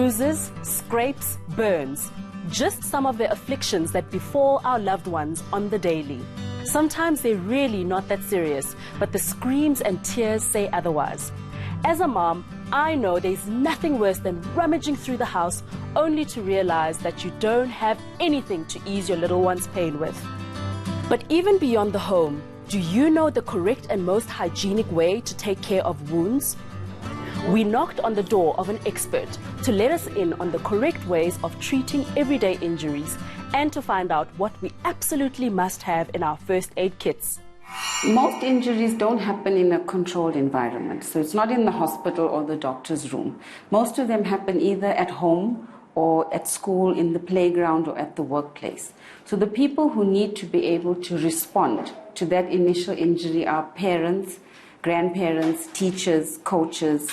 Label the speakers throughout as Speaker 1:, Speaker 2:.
Speaker 1: bruises, scrapes, burns. Just some of the afflictions that befall our loved ones on the daily. Sometimes they're really not that serious, but the screams and tears say otherwise. As a mom, I know there's nothing worse than rummaging through the house only to realize that you don't have anything to ease your little one's pain with. But even beyond the home, do you know the correct and most hygienic way to take care of wounds? We knocked on the door of an expert to let us in on the correct ways of treating everyday injuries and to find out what we absolutely must have in our first aid kits.
Speaker 2: Most injuries don't happen in a controlled environment, so it's not in the hospital or the doctor's room. Most of them happen either at home or at school, in the playground or at the workplace. So the people who need to be able to respond to that initial injury are parents, grandparents, teachers, coaches,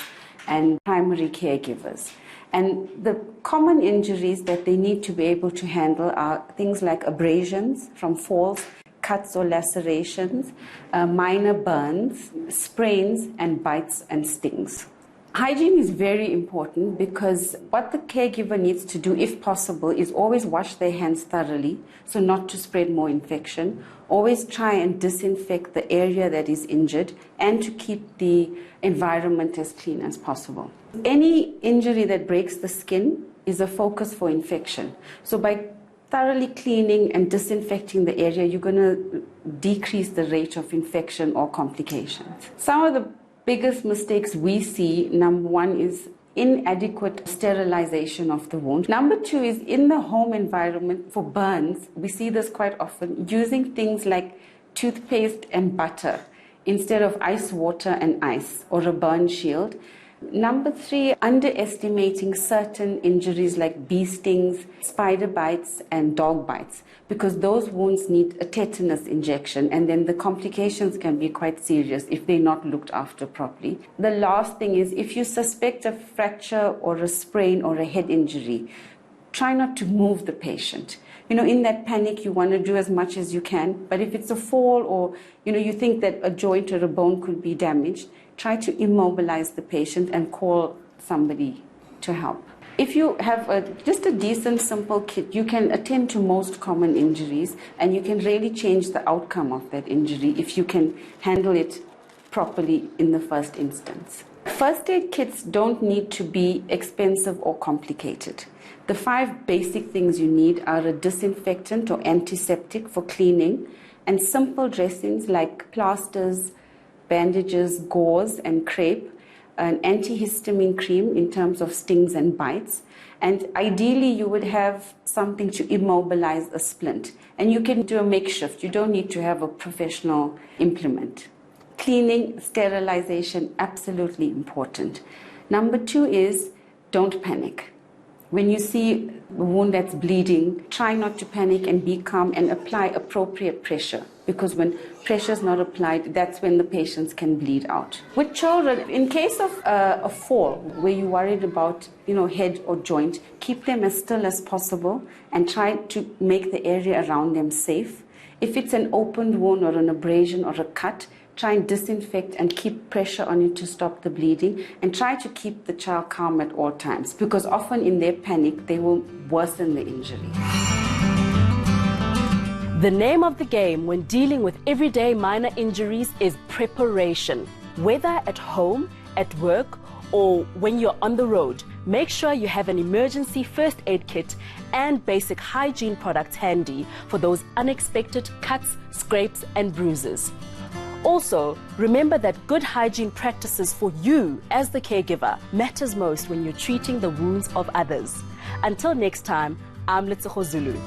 Speaker 2: and primary caregivers. And the common injuries that they need to be able to handle are things like abrasions from falls, cuts or lacerations, minor burns, sprains, and bites and stings. Hygiene is very important because what the caregiver needs to do, if possible, is always wash their hands thoroughly, so not to spread more infection. Always try and disinfect the area that is injured and to keep the environment as clean as possible. Any injury that breaks the skin is a focus for infection. So by thoroughly cleaning and disinfecting the area, you're going to decrease the rate of infection or complications. Some of the biggest mistakes we see, number one, is inadequate sterilization of the wound. Number two is in the home environment for burns. We see this quite often, using things like toothpaste and butter instead of ice water and ice or a burn shield. Number three, underestimating certain injuries like bee stings, spider bites, and dog bites, because those wounds need a tetanus injection, and then the complications can be quite serious if they're not looked after properly. The last thing is, if you suspect a fracture or a sprain or a head injury, try not to move the patient. In that panic, you want to do as much as you can, but if it's a fall or, you think that a joint or a bone could be damaged, try to immobilize the patient and call somebody to help. If you have just a decent, simple kit, you can attend to most common injuries and you can really change the outcome of that injury if you can handle it properly in the first instance. First aid kits don't need to be expensive or complicated. The 5 basic things you need are a disinfectant or antiseptic for cleaning and simple dressings like plasters, bandages, gauze, and crepe, an antihistamine cream in terms of stings and bites, and ideally you would have something to immobilize a splint. And you can do a makeshift. You don't need to have a professional implement. Cleaning, sterilization, absolutely important. Number 2 is don't panic. When you see a wound that's bleeding, try not to panic and be calm and apply appropriate pressure, because when pressure is not applied, that's when the patients can bleed out. With children, in case of a fall where you're worried about head or joint, keep them as still as possible and try to make the area around them safe. If it's an open wound or an abrasion or a cut, try and disinfect and keep pressure on it to stop the bleeding, and try to keep the child calm at all times, because often in their panic they will worsen the injury.
Speaker 1: The name of the game when dealing with everyday minor injuries is preparation. Whether at home, at work, or when you're on the road, make sure you have an emergency first aid kit and basic hygiene products handy for those unexpected cuts, scrapes, and bruises. Also, remember that good hygiene practices for you as the caregiver matters most when you're treating the wounds of others. Until next time, I'm Letsogo Zulu.